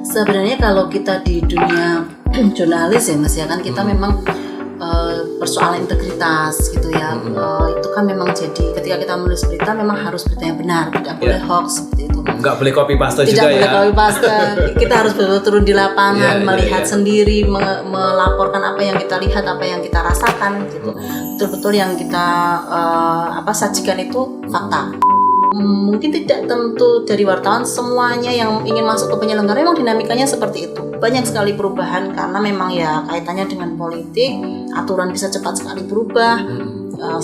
Sebenarnya kalau kita di dunia jurnalis ya Mas ya kan kita memang persoalan integritas gitu ya. Itu kan memang jadi ketika kita menulis berita memang harus berita yang benar, tidak boleh hoax seperti itu. Nggak boleh copy paste Tidak juga boleh ya. copy paste. Kita harus betul-betul turun di lapangan, melihat sendiri, melaporkan apa yang kita lihat, apa yang kita rasakan gitu. Betul-betul yang kita sajikan itu fakta. Mungkin tidak tentu dari wartawan semuanya yang ingin masuk ke penyelenggara memang dinamikanya seperti itu. Banyak sekali perubahan karena memang ya kaitannya dengan politik, aturan bisa cepat sekali berubah,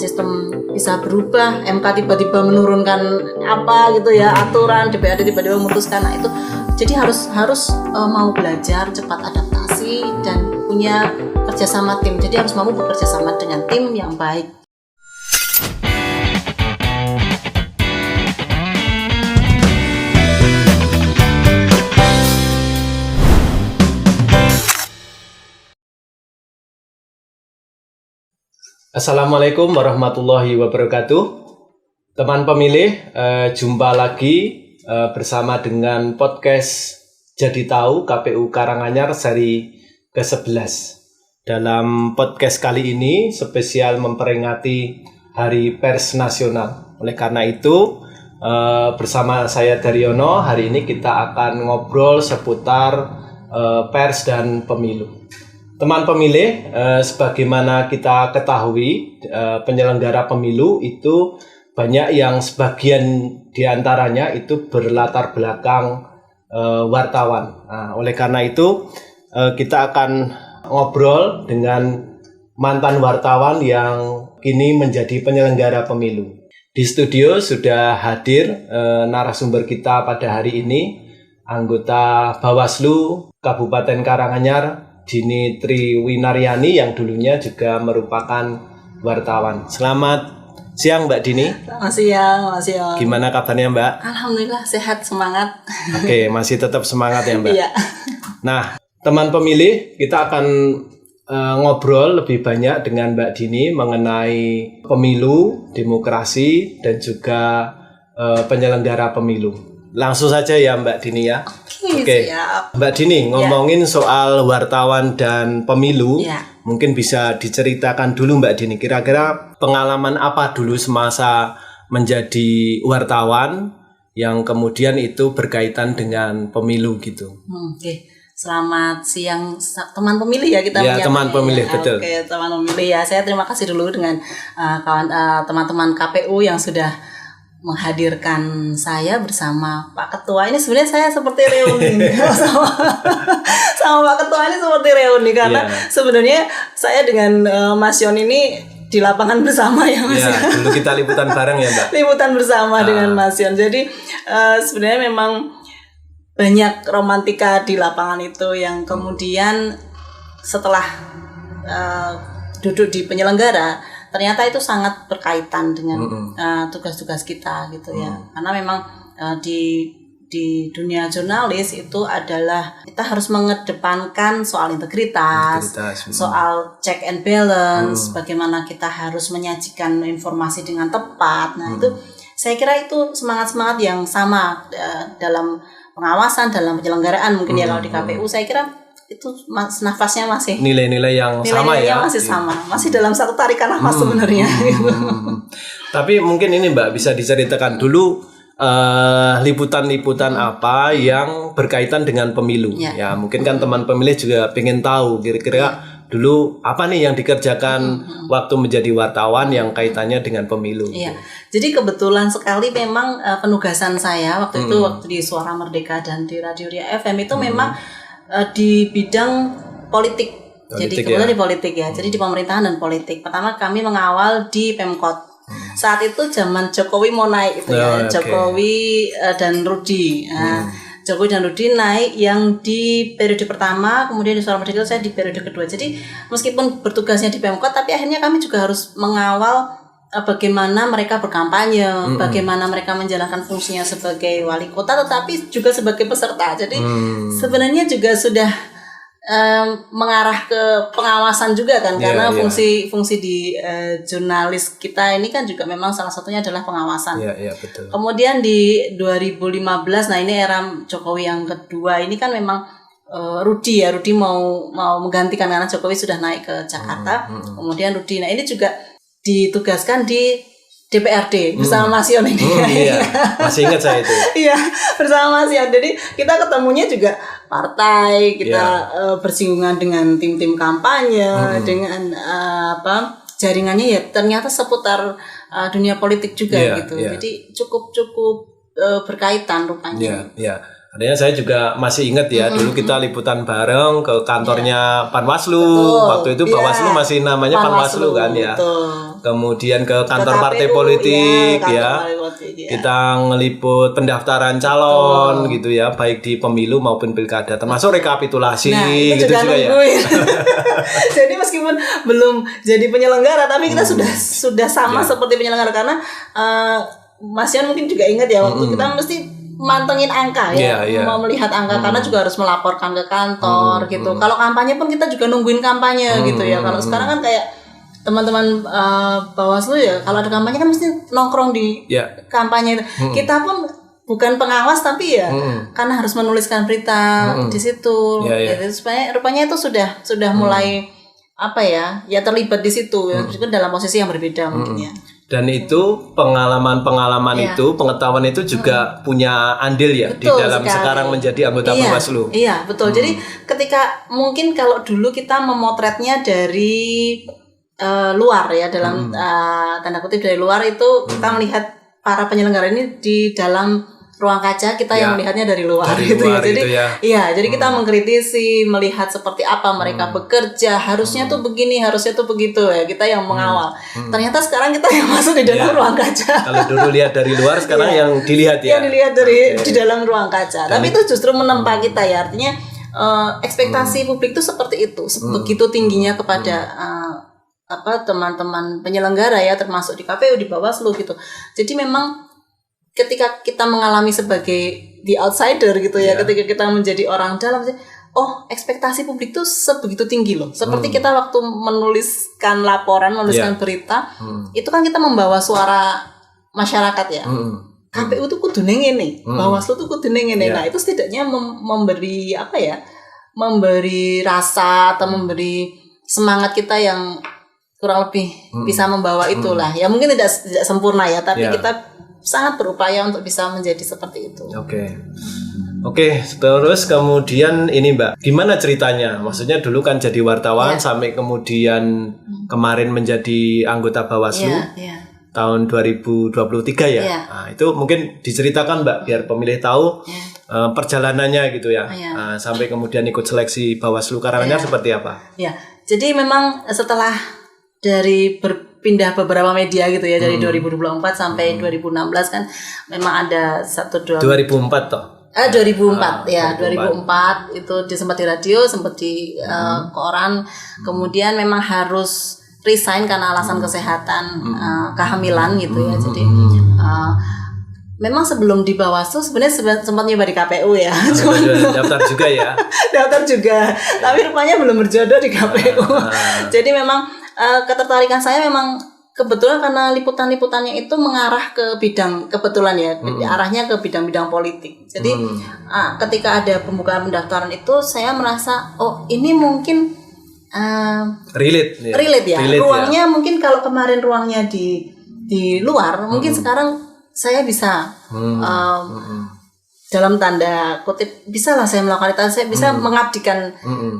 sistem bisa berubah, MK tiba-tiba menurunkan apa gitu ya, aturan, DPRD tiba-tiba memutuskan. Nah itu jadi harus mau belajar, cepat adaptasi dan punya kerjasama tim. Jadi harus mampu bekerja sama dengan tim yang baik. Assalamualaikum warahmatullahi wabarakatuh. Teman pemilih, jumpa lagi bersama dengan podcast Jadi Tahu KPU Karanganyar seri ke-11. Dalam podcast kali ini spesial memperingati Hari Pers Nasional. Oleh karena itu, bersama saya Daryono, hari ini kita akan ngobrol seputar pers dan pemilu. Teman pemilih, sebagaimana kita ketahui, penyelenggara pemilu itu banyak yang sebagian diantaranya itu berlatar belakang wartawan. Nah, oleh karena itu, kita akan ngobrol dengan mantan wartawan yang kini menjadi penyelenggara pemilu. Di studio sudah hadir narasumber kita pada hari ini, anggota Bawaslu Kabupaten Karanganyar, Dini Triwinaryani yang dulunya juga merupakan wartawan. Selamat siang Mbak Dini. Selamat siang, Mas Yon. Gimana kabarnya Mbak? Alhamdulillah sehat, semangat. Oke, masih tetap semangat ya Mbak. Iya. Nah, teman pemilih, kita akan ngobrol lebih banyak dengan Mbak Dini mengenai pemilu, demokrasi, dan juga penyelenggara pemilu. Langsung saja ya Mbak Dini ya. Oke. Siap. Mbak Dini, ngomongin soal wartawan dan pemilu, Ya. mungkin bisa diceritakan dulu Mbak Dini, kira-kira pengalaman apa dulu semasa menjadi wartawan yang kemudian itu berkaitan dengan pemilu gitu. Oke. Selamat siang teman pemilih ya kita. Ya, teman pemilih, betul. Oke, teman pemilih ya. Saya terima kasih dulu dengan teman-teman KPU yang sudah menghadirkan saya bersama Pak Ketua. Ini sebenarnya saya seperti reuni sama Pak Ketua ini seperti reuni karena sebenarnya saya dengan Mas Yon ini di lapangan bersama ya Mas. Iya, dulu kita liputan bareng ya Mbak. Liputan bersama dengan Mas Yon. Jadi sebenarnya memang banyak romantika di lapangan itu yang kemudian setelah duduk di penyelenggara ternyata itu sangat berkaitan dengan tugas-tugas kita gitu ya. Karena memang di dunia jurnalis itu adalah kita harus mengedepankan soal integritas, soal check and balance, bagaimana kita harus menyajikan informasi dengan tepat. Nah, itu saya kira itu semangat-semangat yang sama dalam pengawasan, dalam penyelenggaraan mungkin ya kalau di KPU saya kira itu nafasnya masih nilai-nilai yang sama ya. Masih sama, masih dalam satu tarikan nafas sebenarnya. Tapi mungkin ini Mbak bisa diceritakan dulu liputan-liputan apa yang berkaitan dengan pemilu. Ya mungkin kan teman pemilih juga pengen tahu kira-kira dulu apa nih yang dikerjakan waktu menjadi wartawan yang kaitannya dengan pemilu. Iya. Jadi kebetulan sekali memang penugasan saya waktu itu waktu di Suara Merdeka dan di Radio Ria FM itu memang di bidang politik. Jadi kebetulan di politik ya. Jadi di pemerintahan dan politik. Pertama kami mengawal di Pemkot. Saat itu zaman Jokowi mau naik itu ya. Jokowi dan Rudi. Nah, Jokowi dan Rudi naik yang di periode pertama, kemudian di Suara Merdeka saya di periode kedua. Jadi meskipun bertugasnya di Pemkot, tapi akhirnya kami juga harus mengawal bagaimana mereka berkampanye, bagaimana mereka menjalankan fungsinya sebagai wali kota, tetapi juga sebagai peserta. Jadi sebenarnya juga sudah mengarah ke pengawasan juga kan, karena Iya. fungsi di jurnalis kita ini kan juga memang salah satunya adalah pengawasan. Iya, betul. Kemudian di 2015, nah ini era Jokowi yang kedua ini kan memang Rudi mau menggantikan karena Jokowi sudah naik ke Jakarta. Kemudian Rudi, nah ini juga ditugaskan di DPRD bersama Mas Yon ini. Iya, masih ingat saya itu. Iya, bersama Mas Yon. Jadi kita ketemunya juga partai, kita bersinggungan dengan tim-tim kampanye, dengan jaringannya ya ternyata seputar dunia politik juga gitu. Jadi cukup berkaitan rupanya. Iya. Adanya saya juga masih ingat ya, dulu kita liputan bareng ke kantornya Panwaslu. Waktu itu Bawaslu masih namanya Panwaslu kan ya. Kemudian ke kantor partai politik kita ngeliput pendaftaran calon gitu ya, baik di pemilu maupun pilkada, termasuk rekapitulasi gitu juga ya. Jadi meskipun belum jadi penyelenggara, tapi kita sudah sama seperti penyelenggara, karena Mas Yan mungkin juga ingat ya, waktu kita mesti mantengin angka mau melihat angka, karena juga harus melaporkan ke kantor gitu. Kalau kampanye pun kita juga nungguin kampanye gitu ya. Kalau sekarang kan kayak teman-teman Bawaslu ya, kalau ada kampanye kan mesti nongkrong di kampanye itu. Kita pun bukan pengawas tapi ya karena harus menuliskan berita di situ gitu. Supaya rupanya itu sudah mulai terlibat di situ ya, dalam posisi yang berbeda mungkin ya. Dan itu pengalaman itu, pengetahuan itu juga punya andil ya, betul, di dalam sekali. Sekarang menjadi anggota Bawaslu. Iya, betul. Jadi ketika mungkin kalau dulu kita memotretnya dari luar ya, dalam tanda kutip dari luar itu kita melihat para penyelenggara ini di dalam ruang kaca, kita yang melihatnya dari luar gitu ya. Jadi jadi kita mengkritisi, melihat seperti apa mereka bekerja, harusnya tuh begini, harusnya tuh begitu ya. Kita yang mengawal. Ternyata sekarang kita yang masuk di dalam ruang kaca. Kalau dulu lihat dari luar, sekarang yang dilihat ya. Yang dilihat di dalam ruang kaca. Tapi itu justru menempa kita ya. Artinya ekspektasi publik itu seperti itu, begitu tingginya kepada teman-teman penyelenggara ya, termasuk di KPU, di Bawaslu gitu. Jadi memang ketika kita mengalami sebagai the outsider gitu ya, ketika kita menjadi orang dalam, ekspektasi publik itu sebegitu tinggi loh. Seperti kita waktu menuliskan laporan, menuliskan berita, itu kan kita membawa suara masyarakat ya. KPU tuh kudu ngene, Bawaslu tuh kudu ngene. Nah, itu setidaknya memberi memberi rasa atau memberi semangat kita yang kurang lebih bisa membawa itulah. Ya mungkin tidak sempurna ya, tapi kita sangat berupaya untuk bisa menjadi seperti itu. Oke, terus kemudian ini Mbak, gimana ceritanya? Maksudnya dulu kan jadi wartawan sampai kemudian kemarin menjadi anggota Bawaslu tahun 2023 ya. Nah, itu mungkin diceritakan Mbak biar pemilih tahu perjalanannya gitu ya. Sampai kemudian ikut seleksi Bawaslu Karanganyar seperti apa? Ya, jadi memang setelah dari berpindah beberapa media gitu ya, dari 2024 sampai 2016 kan memang ada 2004 toh. 2004 itu sempat di radio, sempat di koran, kemudian memang harus resign karena alasan kesehatan, kehamilan gitu ya. Jadi memang sebelum di Bawaslu sebenarnya sempat nyoba di KPU ya. Daftar juga ya. Daftar juga, tapi rupanya belum berjodoh di KPU. Jadi memang ketertarikan saya memang kebetulan karena liputan-liputannya itu mengarah ke bidang, kebetulan ya, arahnya ke bidang-bidang politik. Jadi ketika ada pembukaan pendaftaran itu saya merasa ini mungkin relate ya. Ruangnya mungkin kalau kemarin ruangnya di luar, mungkin sekarang saya bisa dalam tanda kutip bisalah saya melakukan itu, saya bisa mengabdikan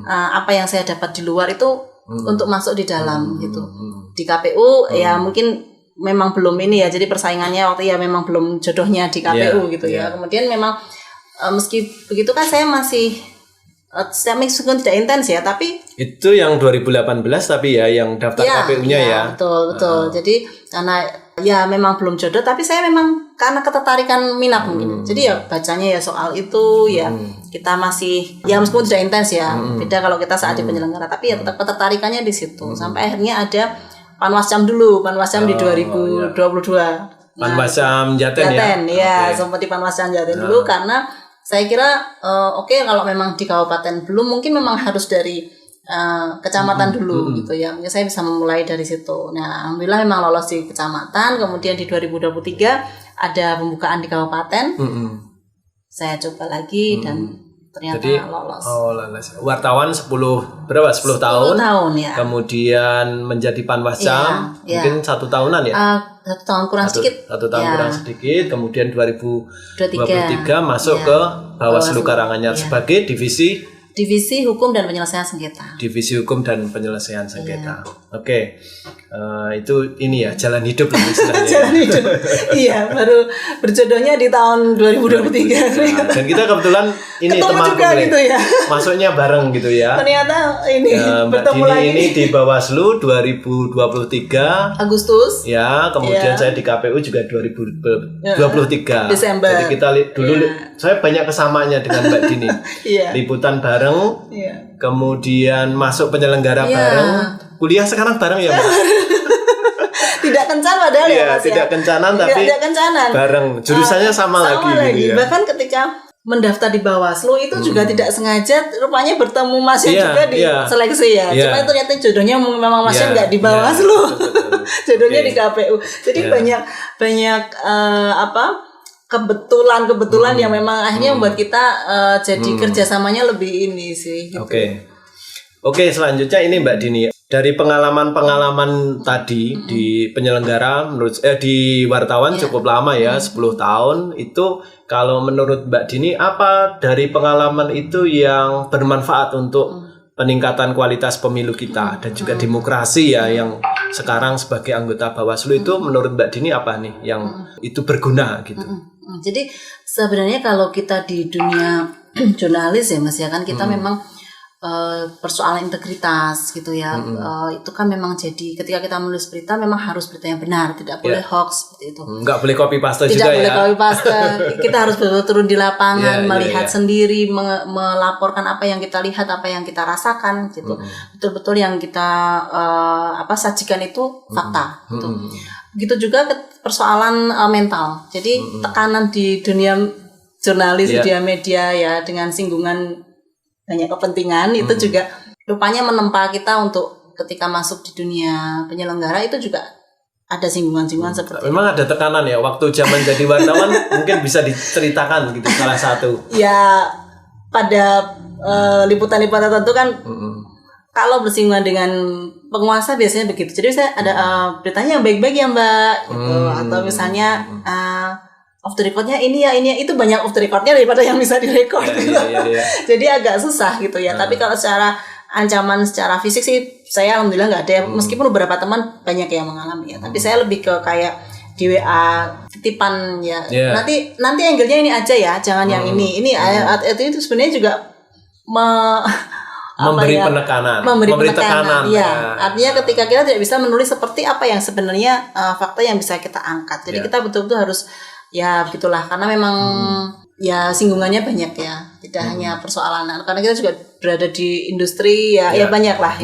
apa yang saya dapat di luar itu untuk masuk di dalam gitu. Di KPU ya mungkin memang belum ini ya, jadi persaingannya waktu ya memang belum jodohnya di KPU gitu ya. Kemudian memang meski begitu kan saya masih meskipun tidak intens ya, tapi itu yang 2018 tapi ya yang daftar KPU-nya ya. Betul. Jadi karena ya memang belum jodoh, tapi saya memang karena ketertarikan minat mungkin. Jadi ya bacanya ya soal itu ya kita masih ya meskipun tidak intens ya. Beda kalau kita saat di penyelenggara, tapi ya tetap ketertarikannya di situ. Sampai akhirnya ada Panwascam dulu, Panwascam di 2022. Panwascam Jaten ya. Sempat di Panwascam Jaten dulu karena saya kira oke, kalau memang di kabupaten belum, mungkin memang harus dari kecamatan dulu gitu ya. Mungkin saya bisa memulai dari situ. Nah, alhamdulillah memang lolos di kecamatan. Kemudian di 2023 ada pembukaan di kabupaten. Saya coba lagi dan ternyata jadi, lolos. Lolos. Wartawan 10 tahun. 10 tahun ya. Kemudian menjadi panwascam mungkin 1 tahunan ya. 1 tahun kurang sedikit. 1 tahun kurang sedikit. Kemudian 2023 masuk ke Bawaslu Karanganyar sebagai Divisi Hukum dan Penyelesaian Sengketa. Divisi Hukum dan Penyelesaian Sengketa. Oke. Itu ini ya jalan hidup lah istilahnya. Jalan hidup. Iya, baru berjodohnya di tahun 2023. Dan kita kebetulan ini ketemu teman juga gitu ya. Masuknya bareng gitu ya. Ternyata ini Mbak bertemu Dini lagi. ini di Bawaslu 2023 Agustus. ya, kemudian saya di KPU juga 2023 Desember. Jadi kita dulu saya banyak kesamaannya dengan Mbak Dini. Liputan bareng. Kemudian masuk penyelenggara bareng. Kuliah sekarang bareng ya, Mbak? Tidak kencan padahal ya, Mas. Tidak kencanan tapi tidak kencanan. Bareng. Jurusannya sama lagi. Gitu ya. Bahkan ketika mendaftar di Bawaslu itu juga tidak sengaja rupanya bertemu Mas juga di seleksi ya. Cuma ternyata jodohnya memang Masnya nggak di Bawaslu. Jodohnya di KPU. Jadi banyak kebetulan yang memang akhirnya membuat kita jadi kerjasamanya lebih ini sih. Gitu. Oke, selanjutnya ini Mbak Dini. Dari pengalaman tadi di penyelenggara di wartawan cukup lama ya, 10 tahun. Itu kalau menurut Mbak Dini, apa dari pengalaman itu yang bermanfaat untuk peningkatan kualitas pemilu kita dan juga demokrasi ya, yang sekarang sebagai anggota Bawaslu itu menurut Mbak Dini apa nih yang itu berguna gitu? Jadi sebenarnya kalau kita di dunia jurnalis ya Mas ya, kan kita memang persoalan integritas gitu ya. Itu kan memang jadi ketika kita menulis berita memang harus berita yang benar, tidak boleh hoax seperti itu. Nggak boleh copy paste juga ya. Tidak boleh copy paste. Kita harus betul-betul turun di lapangan, melihat sendiri, melaporkan apa yang kita lihat, apa yang kita rasakan gitu. Betul-betul yang kita sajikan itu fakta gitu. Begitu juga persoalan mental. Jadi tekanan di dunia jurnalis, di dunia media ya, dengan singgungan banyak kepentingan itu juga rupanya menempa kita untuk ketika masuk di dunia penyelenggara itu juga ada singgungan-singgungan seperti memang itu. Ada tekanan ya waktu zaman jadi wartawan. Mungkin bisa diceritakan gitu salah satu ya pada liputan-liputan tertentu kan kalau bersinggungan dengan penguasa biasanya begitu. Jadi saya ada beritanya yang baik-baik ya Mbak gitu. Atau misalnya off the recordnya ini ya itu banyak off the recordnya daripada yang bisa direkord gitu. Jadi agak susah gitu ya. Tapi kalau secara ancaman secara fisik sih saya alhamdulillah nggak ada. Meskipun beberapa teman banyak yang mengalami ya. Tapi saya lebih ke kayak di WA titipan ya. Nanti angle-nya ini aja ya, jangan yang ini. Itu sebenarnya juga memberi penekanan. Memberi tekanan. Ya. Artinya ketika kita tidak bisa menulis seperti apa yang sebenarnya fakta yang bisa kita angkat. Jadi kita betul-betul harus ya begitulah, karena memang ya singgungannya banyak ya, tidak hanya persoalan karena kita juga berada di industri ya banyak lah.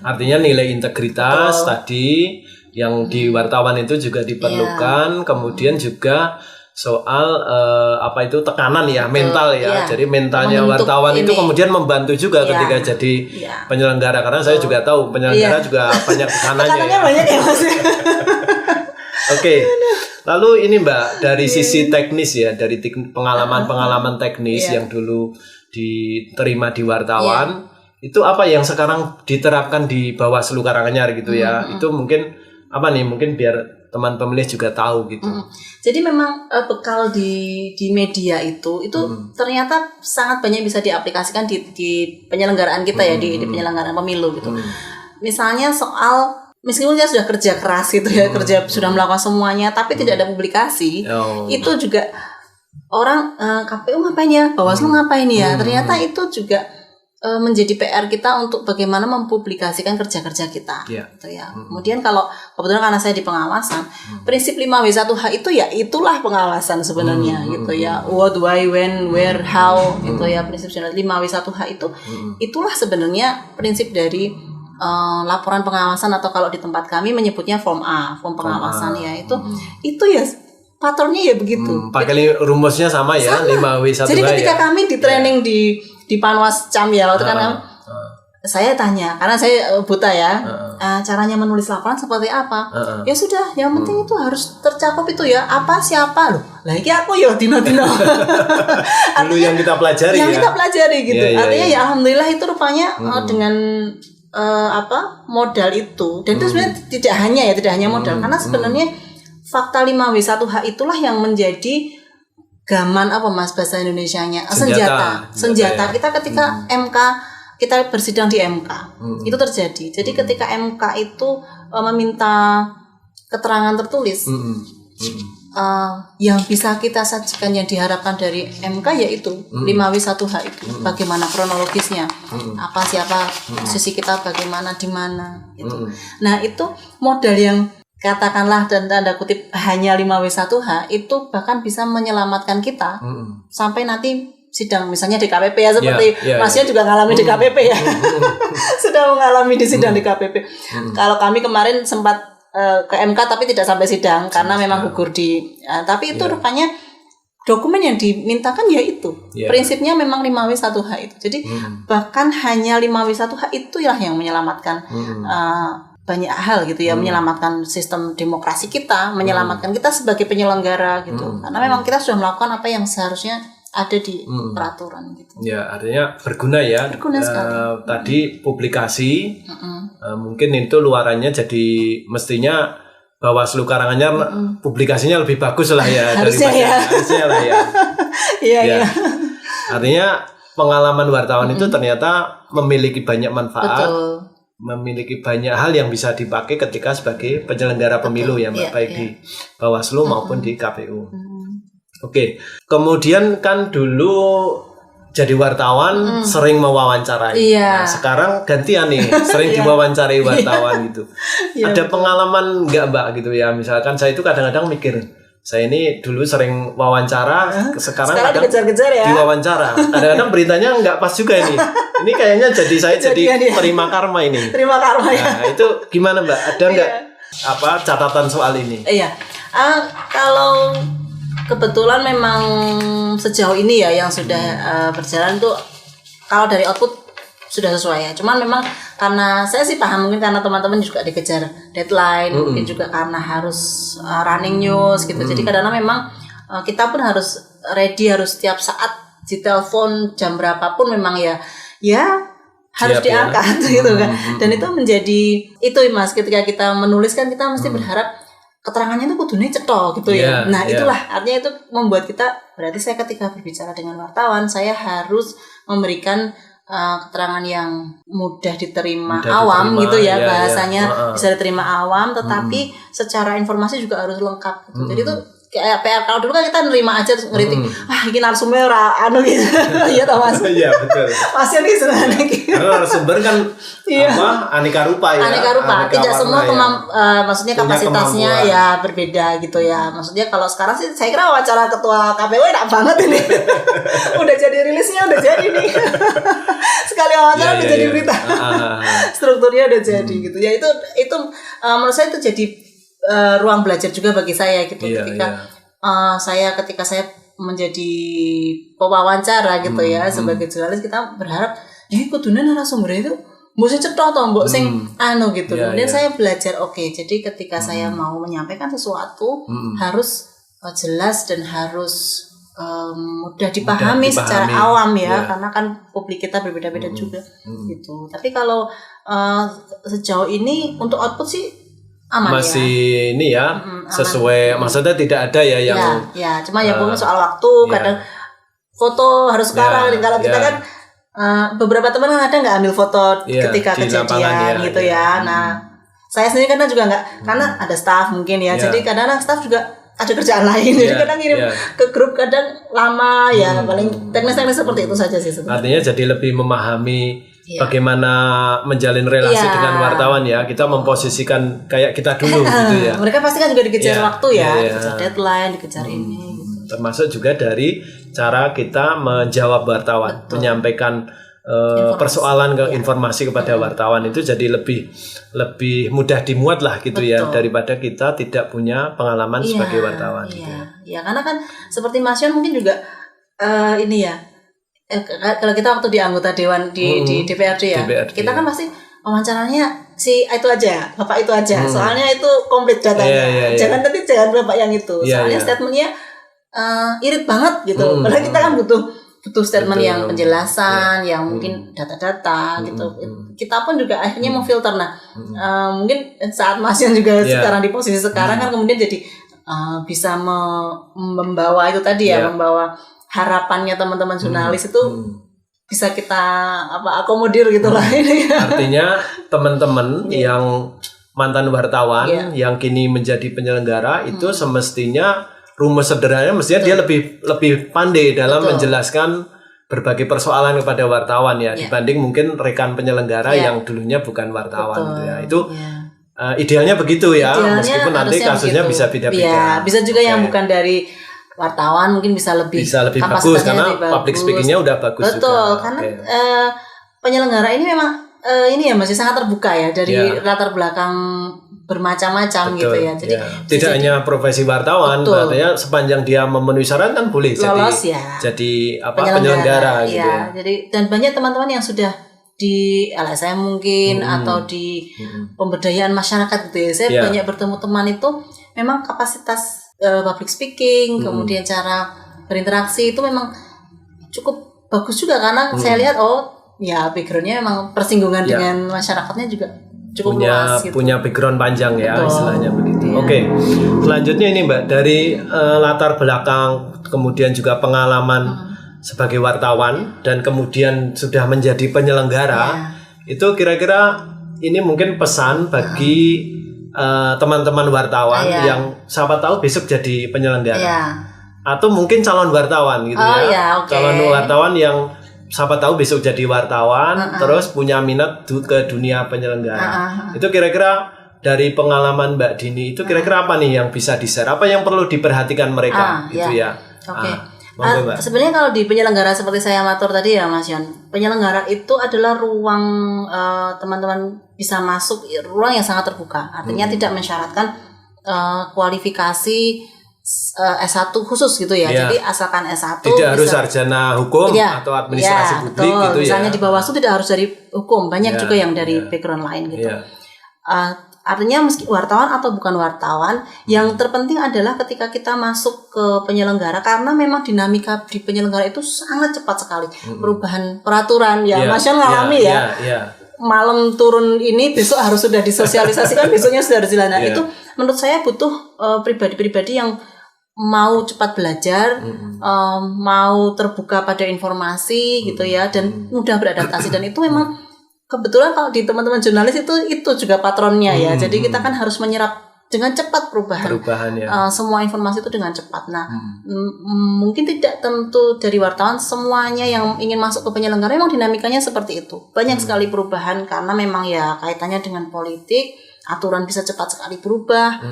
Artinya nilai integritas tadi yang di wartawan itu juga diperlukan. Kemudian juga soal tekanan ya, mental ya. Jadi mentalnya wartawan itu kemudian membantu juga ketika jadi penyelenggara, karena saya juga tahu penyelenggara juga banyak tekanannya ya. Banyak ya Mas. Oke. Lalu ini Mbak, dari sisi teknis ya, dari pengalaman teknis yang dulu diterima di wartawan, itu apa yang sekarang diterapkan di Bawaslu Karanganyar gitu ya? Itu mungkin apa nih? Mungkin biar teman pemilih juga tahu gitu. Jadi memang bekal di media itu ternyata sangat banyak bisa diaplikasikan di penyelenggaraan kita ya, di penyelenggaraan pemilu gitu. Misalnya soal meskipun kita sudah kerja keras gitu ya, sudah melakukan semuanya, tapi tidak ada publikasi, itu juga orang KPU ngapain ya, Bawaslu ngapain ya, ternyata itu juga menjadi PR kita untuk bagaimana mempublikasikan kerja-kerja kita, gitu ya. Kemudian kalau kebetulan karena saya di pengawasan, prinsip 5W1H itu ya itulah pengawasan sebenarnya, gitu ya. What, why, when, where, how, itu ya prinsip 5W1H itu, itulah sebenarnya prinsip dari laporan pengawasan, atau kalau di tempat kami menyebutnya form A, form pengawasan ya, itu ya patternnya ya begitu. Pakai rumusnya sama ya, 5W1H. Jadi ketika ya. kami di training di Panwas Cam ya, waktu kan saya tanya, karena saya buta ya, caranya menulis laporan seperti apa? Ya sudah, yang penting itu harus tercakup itu ya, apa siapa loh. Lah iki aku ya dino-dino. Dulu yang kita pelajari yang ya. kita pelajari gitu. Artinya ya. ya alhamdulillah itu rupanya dengan modal itu. Dan itu sebenarnya tidak hanya modal, karena sebenarnya fakta 5W1H itulah yang menjadi gaman apa Mas bahasa Indonesianya? Senjata. Ya. Kita ketika MK kita bersidang di MK itu terjadi. Jadi ketika MK itu meminta keterangan tertulis, yang bisa kita sajikan yang diharapkan dari MK yaitu 5W1H itu, bagaimana kronologisnya, apa siapa posisi kita, bagaimana di mana gitu. Nah itu modal yang katakanlah dan tanda kutip hanya 5W1H itu bahkan bisa menyelamatkan kita sampai nanti sidang misalnya di KPP ya, seperti Masnya juga ngalami di KPP ya. Sudah mengalami di sidang di KPP. Kalau kami kemarin sempat ke MK tapi tidak sampai sidang karena memang gugur di tapi itu rupanya dokumen yang dimintakan ya itu. Prinsipnya memang 5W1H itu. Jadi bahkan hanya 5W1H itulah yang menyelamatkan banyak hal gitu ya, menyelamatkan sistem demokrasi kita, menyelamatkan kita sebagai penyelenggara gitu. Karena memang kita sudah melakukan apa yang seharusnya ada di peraturan gitu. Ya, artinya berguna ya. Berguna sekali. Tadi publikasi, mungkin itu luarannya jadi mestinya Bawaslu Karanganyar publikasinya lebih bagus lah ya. Harusnya lah ya. Iya. Artinya pengalaman wartawan itu ternyata memiliki banyak manfaat. Betul. Memiliki banyak hal yang bisa dipakai ketika sebagai penyelenggara pemilu ya Mbak, baik di Bawaslu maupun di KPU. Oke, kemudian kan dulu jadi wartawan sering mewawancarai. Nah, sekarang gantian nih, sering diwawancarai wartawan gitu. Ada pengalaman nggak Mbak gitu ya? Misalkan saya itu kadang-kadang mikir, saya ini dulu sering wawancara, sekarang dikejar-kejar ya. Diwawancara. Kadang-kadang beritanya nggak pas juga ini. Ini kayaknya saya jadi terima karma ini. Terima karma ya. Nah, itu gimana Mbak? Ada nggak catatan soal ini? Iya. Kalau kebetulan memang sejauh ini ya yang sudah berjalan tuh kalau dari output sudah sesuai ya. Cuman memang karena saya sih paham mungkin karena teman-teman juga dikejar deadline, mungkin juga karena harus running news gitu. Jadi kadang-kadang memang kita pun harus ready, harus setiap saat ditelepon jam berapapun memang ya harus diangkat gitu kan. Dan itu menjadi itu Mas, ketika kita menulis kan kita mesti berharap keterangannya itu kudunya cetok gitu ya. Nah itulah artinya itu membuat kita, berarti saya ketika berbicara dengan wartawan saya harus memberikan keterangan yang mudah diterima awam gitu ya, bahasanya bisa diterima awam tetapi secara informasi juga harus lengkap gitu. Jadi itu kayak PR, kalau dulu kan kita nerima aja terus ngeritik, ini narsumber gitu. Iya toh Mas? Iya betul. Masih nih sebenarnya gitu. Karena narasumber kan aneka rupa ya. Aneka rupa. Tidak semua maksudnya kapasitasnya ya berbeda gitu ya. Maksudnya kalau sekarang sih saya kira wawancara ketua KPU enak banget ini. Udah jadi rilisnya, udah jadi nih. Sekali wawancara udah jadi berita. Strukturnya udah jadi gitu. Ya itu menurut saya itu jadi ruang belajar juga bagi saya gitu. Ketika saya menjadi pewawancara gitu ya sebagai jurnalis, kita berharap kudune narasumber itu mesti cetok to mbok sing gitu. Kemudian saya belajar jadi ketika saya mau menyampaikan sesuatu harus jelas dan harus mudah dipahami secara awam ya, karena kan publik kita berbeda-beda juga gitu. Tapi kalau sejauh ini untuk output sih aman masih ini ya sesuai, maksudnya tidak ada ya yang cuma ya mungkin soal waktu kadang foto harus sekarang kalau kita kan beberapa teman kan ada nggak ambil foto ketika kejadian gitu ya. Nah saya sendiri kadang juga nggak, karena ada staff mungkin ya, jadi kadang-kadang staff juga ada kerjaan lain, jadi kadang ngirim ke grup kadang lama ya, paling teknis-teknis seperti itu saja sih sebenarnya. Artinya jadi lebih memahami bagaimana menjalin relasi dengan wartawan ya, kita memposisikan kayak kita dulu gitu ya. Mereka pasti kan juga dikejar waktu dikejar deadline, dikejar ini. Termasuk juga dari cara kita menjawab wartawan, menyampaikan persoalan ke informasi kepada wartawan itu jadi lebih mudah dimuat lah gitu. Betul. Ya, daripada kita tidak punya pengalaman sebagai wartawan. Iya, Gitu. ya karena kan seperti Mas Yon mungkin juga ini ya, kalau kita waktu di anggota dewan di DPRD ya, kita kan pasti wawancaranya si itu aja, bapak itu aja, soalnya itu komplit datanya. Jangan bapak yang itu, soalnya statementnya irit banget gitu. Padahal kita kan butuh statement yang penjelasan, yang mungkin data-data gitu. Kita pun juga akhirnya memfilter. Nah, mungkin saat Mas Yon juga sekarang di posisi sekarang kan kemudian jadi bisa membawa itu tadi ya, membawa harapannya teman-teman jurnalis itu bisa kita akomodir gitulah ini. Artinya teman-teman yang mantan wartawan yang kini menjadi penyelenggara itu semestinya rumus sederhananya mestinya dia lebih pandai dalam menjelaskan berbagai persoalan kepada wartawan ya dibanding mungkin rekan penyelenggara yang dulunya bukan wartawan gitu ya. Itu idealnya begitu ya, meskipun nanti kasusnya bisa beda-beda. Ya, bisa juga yang bukan dari wartawan mungkin bisa lebih bagus karena public speaking-nya udah bagus. Betul, karena penyelenggara ini memang ini ya masih sangat terbuka ya dari latar belakang bermacam-macam gitu ya. Jadi tidak hanya profesi wartawan, artinya sepanjang dia memenuhi syarat kan boleh lolos jadi penyelenggara gitu. Ya. Jadi dan banyak teman-teman yang sudah di LSM mungkin atau di pemberdayaan masyarakat gitu ya. Saya banyak bertemu teman itu memang kapasitas public speaking, kemudian cara berinteraksi itu memang cukup bagus juga karena saya lihat ya backgroundnya memang persinggungan dengan masyarakatnya juga cukup luas gitu. Punya background panjang ya istilahnya begitu. Oke. Selanjutnya ini Mbak dari latar belakang kemudian juga pengalaman sebagai wartawan dan kemudian sudah menjadi penyelenggara itu kira-kira ini mungkin pesan bagi teman-teman wartawan yang siapa tahu besok jadi penyelenggara atau mungkin calon wartawan gitu calon wartawan yang siapa tahu besok jadi wartawan terus punya minat ke dunia penyelenggara. Itu kira-kira dari pengalaman Mbak Dini itu kira-kira apa nih yang bisa di-share? Apa yang perlu diperhatikan mereka gitu ya? Oke. Sebenarnya kalau di penyelenggara seperti saya matur tadi ya Mas Yon, penyelenggara itu adalah ruang teman-teman bisa masuk, ruang yang sangat terbuka. Artinya tidak mensyaratkan kualifikasi S1 khusus gitu ya. Jadi asalkan S1 tidak harus sarjana hukum atau administrasi publik gitu ya. Misalnya di Bawaslu tidak harus dari hukum, banyak juga yang dari background lain gitu. Artinya meski wartawan atau bukan wartawan, yang terpenting adalah ketika kita masuk ke penyelenggara karena memang dinamika di penyelenggara itu sangat cepat sekali. Perubahan peraturan Mas Yon ngalami malam turun ini besok harus sudah disosialisasikan, besoknya sudah harus jalan. Itu menurut saya butuh pribadi-pribadi yang mau cepat belajar, mau terbuka pada informasi gitu ya, dan mudah beradaptasi. Dan itu memang kebetulan kalau di teman-teman jurnalis itu juga patronnya ya. Jadi kita kan harus menyerap dengan cepat perubahan semua informasi itu dengan cepat. Nah, mungkin tidak tentu dari wartawan semuanya yang ingin masuk ke penyelenggara memang dinamikanya seperti itu. Banyak sekali perubahan karena memang ya kaitannya dengan politik, aturan bisa cepat sekali berubah,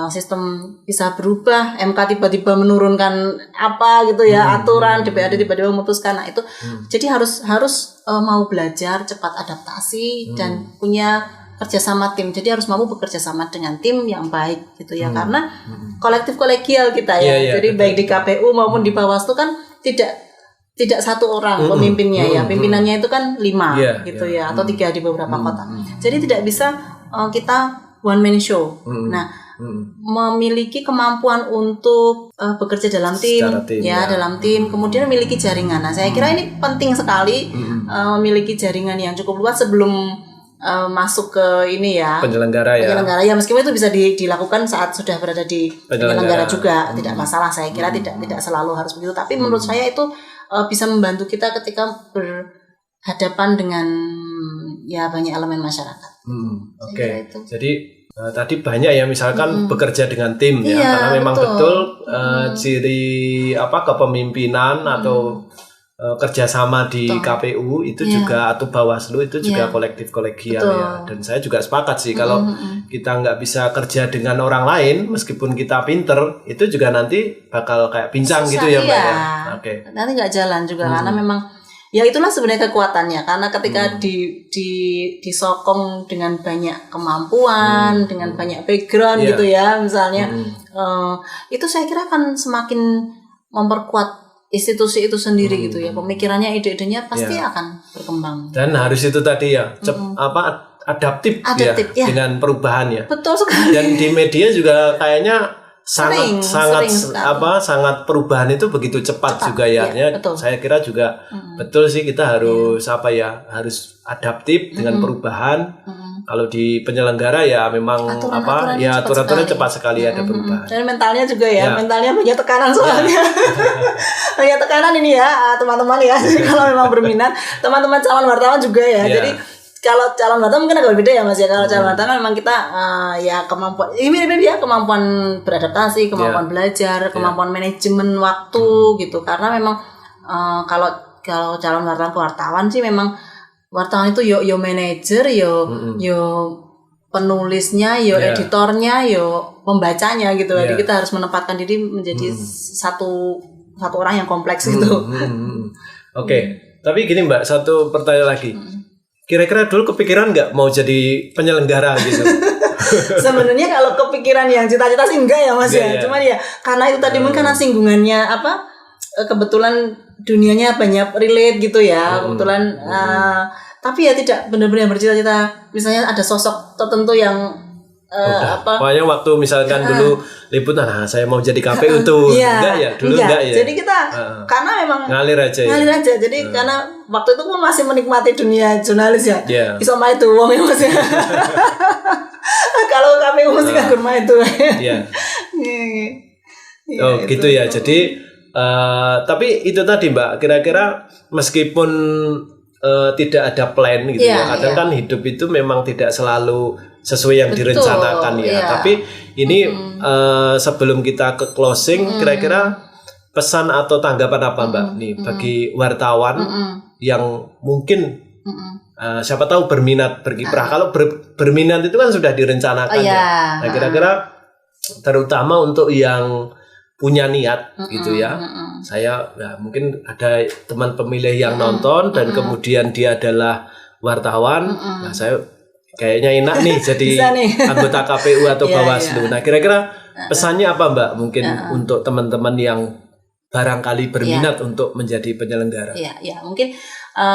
sistem bisa berubah, MK tiba-tiba menurunkan apa gitu ya, aturan, DPRD tiba-tiba memutuskan. Nah, itu jadi harus mau belajar, cepat adaptasi dan punya kerjasama tim. Jadi harus mampu bekerja sama dengan tim yang baik gitu ya, karena kolektif kolegial kita ya. Jadi baik di KPU maupun di Bawaslu kan tidak satu orang pemimpinnya ya, pimpinannya itu kan 5 gitu ya, atau 3 di beberapa kota. Jadi tidak bisa kita one man show. Nah, memiliki kemampuan untuk bekerja dalam tim, dalam tim, kemudian memiliki jaringan. Nah, saya kira ini penting sekali memiliki jaringan yang cukup luas sebelum masuk ke ini ya penyelenggara ya, meskipun itu bisa dilakukan saat sudah berada di penyelenggara juga tidak masalah. Saya kira tidak selalu harus begitu, tapi menurut saya itu bisa membantu kita ketika berhadapan dengan ya banyak elemen masyarakat. Oke. Jadi tadi banyak ya misalkan bekerja dengan tim ya, karena memang betul ciri kepemimpinan atau kerjasama di KPU itu juga atau Bawaslu itu juga kolektif kolegial ya. Dan saya juga sepakat sih kalau kita nggak bisa kerja dengan orang lain meskipun kita pinter, itu juga nanti bakal kayak pincang gitu ya Mbak ya. Nanti nggak jalan juga karena memang ya itulah sebenarnya kekuatannya, karena ketika disokong dengan banyak kemampuan, dengan banyak background gitu ya misalnya, itu saya kira akan semakin memperkuat institusi itu sendiri gitu ya, pemikirannya, ide-idenya pasti akan berkembang. Dan harus itu tadi ya adaptif ya dengan perubahan ya. Betul sekali. Dan di media juga kayaknya sangat perubahan itu begitu cepat juga ya. Saya kira juga betul sih, kita harus harus adaptif dengan perubahan. Kalau di penyelenggara ya memang aturan-aturannya cepat sekali ada perubahan. Dan mentalnya juga mentalnya banyak tekanan soalnya. Banyak tekanan ini ya teman-teman ya. Jadi kalau memang berminat, teman-teman calon wartawan juga ya. Jadi kalau calon wartawan mungkin agak beda ya Mas ya. Kalau calon wartawan memang kita kemampuan ini ya, kemampuan beradaptasi, kemampuan belajar, kemampuan manajemen waktu gitu. Karena memang kalau calon wartawan sih memang wartawan itu yo manajer, yo penulisnya, yo editornya, yo pembacanya gitu. Jadi kita harus menempatkan diri menjadi satu orang yang kompleks gitu. Oke. Tapi gini Mbak, satu pertanyaan lagi. Kira-kira dulu kepikiran nggak mau jadi penyelenggara gitu? Sebenarnya kalau kepikiran yang cita-cita sih enggak ya Mas ya. Cuman ya karena itu tadi mungkin karena singgungannya kebetulan dunianya banyak relate gitu ya. Kebetulan tapi ya tidak benar-benar bercita-cita misalnya ada sosok tertentu yang pokoknya waktu misalkan dulu liputan, saya mau jadi KPU tuh. Enggak ya? Dulu enggak ya? Jadi kita karena memang ngalir aja. Jadi karena waktu itu pun masih menikmati dunia jurnalis ya. Iso main tuh wong ya Mas ya. Kalau KPU mesti kan main tuh. Gitu ya. Jadi tapi itu tadi Mbak, kira-kira meskipun tidak ada plan gitu kadang kan hidup itu memang tidak selalu sesuai yang direncanakan ya. Tapi ini sebelum kita ke closing, kira-kira pesan atau tanggapan apa Mbak nih bagi wartawan yang mungkin siapa tahu berminat berkiprah. Kalau berminat itu kan sudah direncanakan ya. Nah kira-kira terutama untuk yang punya niat gitu ya. Saya mungkin ada teman pemilih yang nonton dan kemudian dia adalah wartawan. Nah saya kayaknya enak nih jadi anggota KPU atau Bawaslu. Nah kira-kira pesannya apa Mbak mungkin untuk teman-teman yang barangkali berminat untuk menjadi penyelenggara? Ya mungkin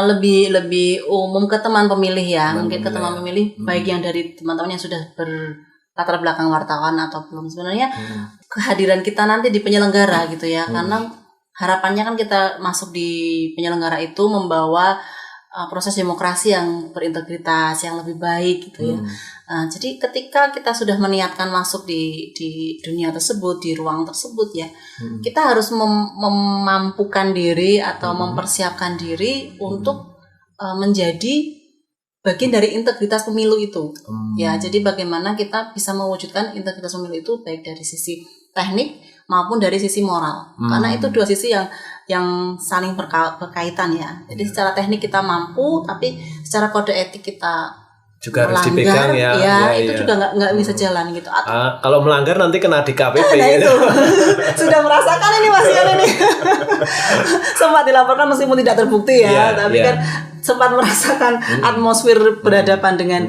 lebih umum ke teman pemilih ya. Mungkin ke teman pemilih baik yang dari teman-teman yang sudah berlatar belakang wartawan atau belum. Sebenarnya kehadiran kita nanti di penyelenggara gitu ya. Karena harapannya kan kita masuk di penyelenggara itu membawa proses demokrasi yang berintegritas, yang lebih baik gitu ya. Jadi ketika kita sudah meniatkan masuk di dunia tersebut, di ruang tersebut ya, kita harus memampukan diri atau mempersiapkan diri untuk menjadi bagian dari integritas pemilu itu. Ya, jadi bagaimana kita bisa mewujudkan integritas pemilu itu baik dari sisi teknik maupun dari sisi moral. Karena itu dua sisi yang saling berkaitan ya. Jadi secara teknik kita mampu, tapi secara kode etik kita juga harus dipegang ya. Itu juga nggak bisa jalan gitu. Kalau melanggar nanti kena di KPP. Nah itu sudah merasakan ini Mas Yan ini. Sempat dilaporkan meskipun tidak terbukti ya, tapi kan sempat merasakan atmosfer berhadapan dengan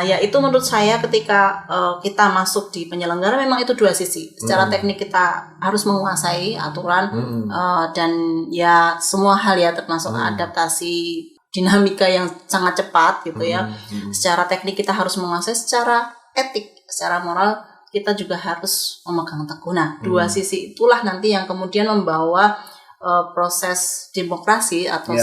ya itu menurut saya ketika kita masuk di penyelenggara memang itu dua sisi. Secara teknik kita harus menguasai aturan dan ya semua hal ya termasuk adaptasi dinamika yang sangat cepat gitu ya. Secara teknik kita harus menguasai, secara etik, secara moral kita juga harus memegang teguh. Nah, dua sisi itulah nanti yang kemudian membawa proses demokrasi atau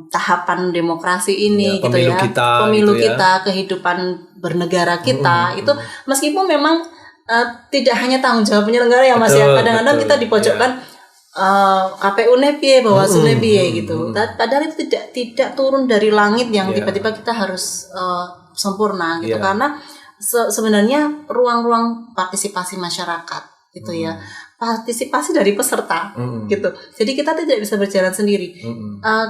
tahapan demokrasi ini gitu ya. Pemilu kita, kehidupan bernegara kita itu meskipun memang tidak hanya tanggung jawab penyelenggara ya Mas ya. Kadang-kadang kita dipojokkan KPU piye, Bawaslu piye gitu. Padahal itu tidak turun dari langit yang tiba-tiba kita harus sempurna gitu. Karena sebenarnya ruang-ruang partisipasi masyarakat gitu ya. Partisipasi dari peserta gitu. Jadi kita tidak bisa berjalan sendiri.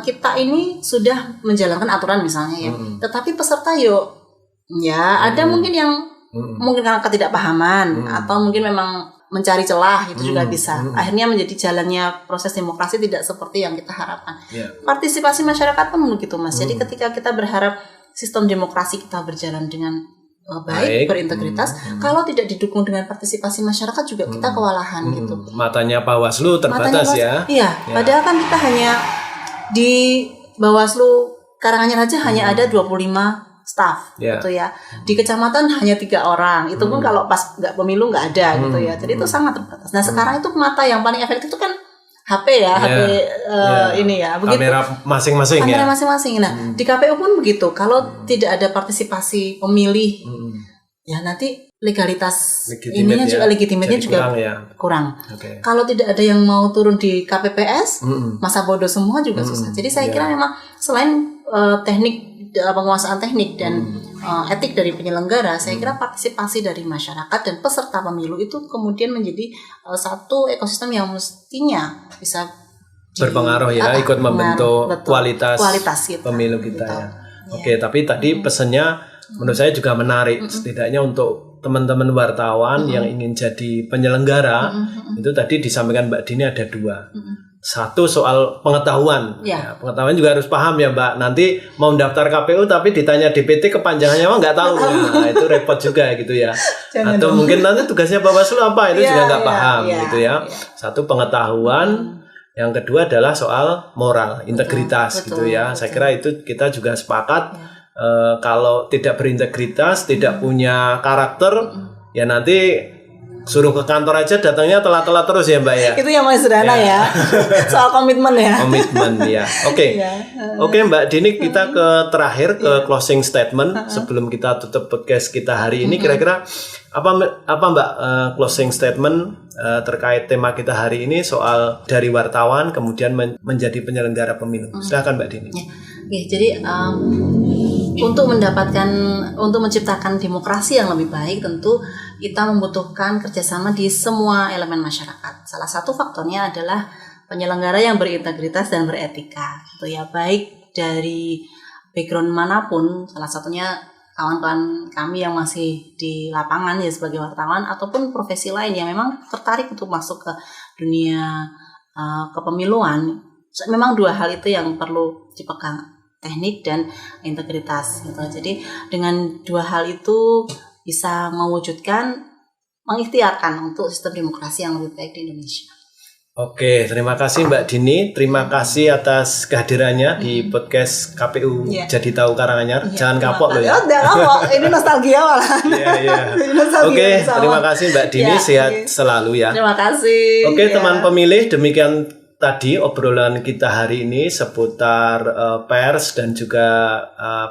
Kita ini sudah menjalankan aturan misalnya ya. Tetapi peserta ada mungkin yang mungkin karena ketidakpahaman atau mungkin memang mencari celah itu juga bisa. Akhirnya menjadi jalannya proses demokrasi tidak seperti yang kita harapkan. Partisipasi masyarakat pun begitu Mas. Jadi ketika kita berharap sistem demokrasi kita berjalan dengan baik, berintegritas, kalau tidak didukung dengan partisipasi masyarakat juga kita kewalahan gitu. Matanya Bawaslu terbatas ya. Iya, padahal kan kita hanya di Bawaslu Karanganyar aja hanya ada 25 staf gitu ya. Di kecamatan hanya 3 orang. Itu pun kalau pas nggak pemilu nggak ada gitu ya. Jadi itu sangat terbatas. Nah, sekarang itu mata yang paling efektif itu kan HP ya, HP ini ya. Begitu. Kamera masing-masing Kamera masing-masing. Nah, di KPU pun begitu. Kalau tidak ada partisipasi pemilih, ya nanti legalitas ininya juga legitimitnya juga kurang. Kalau tidak ada yang mau turun di KPPS, masa bodoh semua juga susah. Jadi saya kira memang selain teknik penguasaan teknik dan etik dari penyelenggara, saya kira partisipasi dari masyarakat dan peserta pemilu itu kemudian menjadi satu ekosistem yang mestinya bisa berpengaruh ya, ikut membentuk kualitas gitu, pemilu kita ya. Oke, tapi tadi pesannya menurut saya juga menarik, setidaknya untuk teman-teman wartawan yang ingin jadi penyelenggara, itu tadi disampaikan Mbak Dini ada 2. Satu soal pengetahuan, pengetahuan juga harus paham ya Mbak. Nanti mau daftar KPU tapi ditanya DPT kepanjangannya nggak tahu, nah itu repot juga gitu ya. Atau mungkin nanti tugasnya Bawaslu apa itu juga nggak paham gitu ya. Satu pengetahuan, yang kedua adalah soal moral, integritas gitu ya. Saya kira itu kita juga sepakat. Kalau tidak berintegritas, tidak punya karakter, ya nanti suruh ke kantor aja datangnya telat-telat terus ya Mbak ya. Itu yang paling sederhana ya. Soal komitmen ya. Komitmen ya. Oke. Oke Mbak Dini, kita ke terakhir ke closing statement sebelum kita tutup podcast kita hari ini. Kira-kira apa Mbak closing statement terkait tema kita hari ini soal dari wartawan kemudian menjadi penyelenggara pemilu. Silakan Mbak Dini. Ya, jadi untuk menciptakan demokrasi yang lebih baik tentu kita membutuhkan kerjasama di semua elemen masyarakat. Salah satu faktornya adalah penyelenggara yang berintegritas dan beretika, gitu ya, baik dari background manapun. Salah satunya kawan-kawan kami yang masih di lapangan ya sebagai wartawan ataupun profesi lain yang memang tertarik untuk masuk ke dunia kepemiluan. Memang 2 hal itu yang perlu dipegang, teknik dan integritas gitu. Jadi dengan 2 hal itu bisa mengikhtiarkan untuk sistem demokrasi yang lebih baik di Indonesia. Oke, terima kasih Mbak Dini. Terima kasih atas kehadirannya di podcast KPU Jadi Tahu Karanganyar. Jangan kapok loh ya. Jangan kapok, ini nostalgia malah. Oke, terima kasih Mbak Dini. Sehat selalu ya. Terima kasih. Oke, teman pemilih, demikian tadi obrolan kita hari ini seputar pers dan juga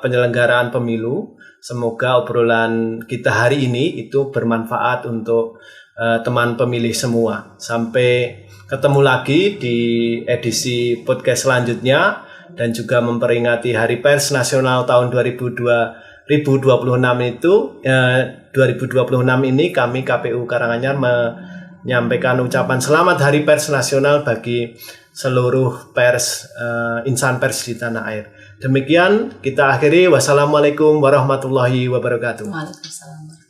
penyelenggaraan pemilu. Semoga obrolan kita hari ini itu bermanfaat untuk teman pemilih semua. Sampai ketemu lagi di edisi podcast selanjutnya dan juga memperingati Hari Pers Nasional tahun 2026 itu 2026 ini kami KPU Karanganyar menyampaikan ucapan selamat Hari Pers Nasional bagi seluruh pers, insan pers di tanah air. Demikian kita akhiri. Wassalamualaikum warahmatullahi wabarakatuh. Waalaikumsalam.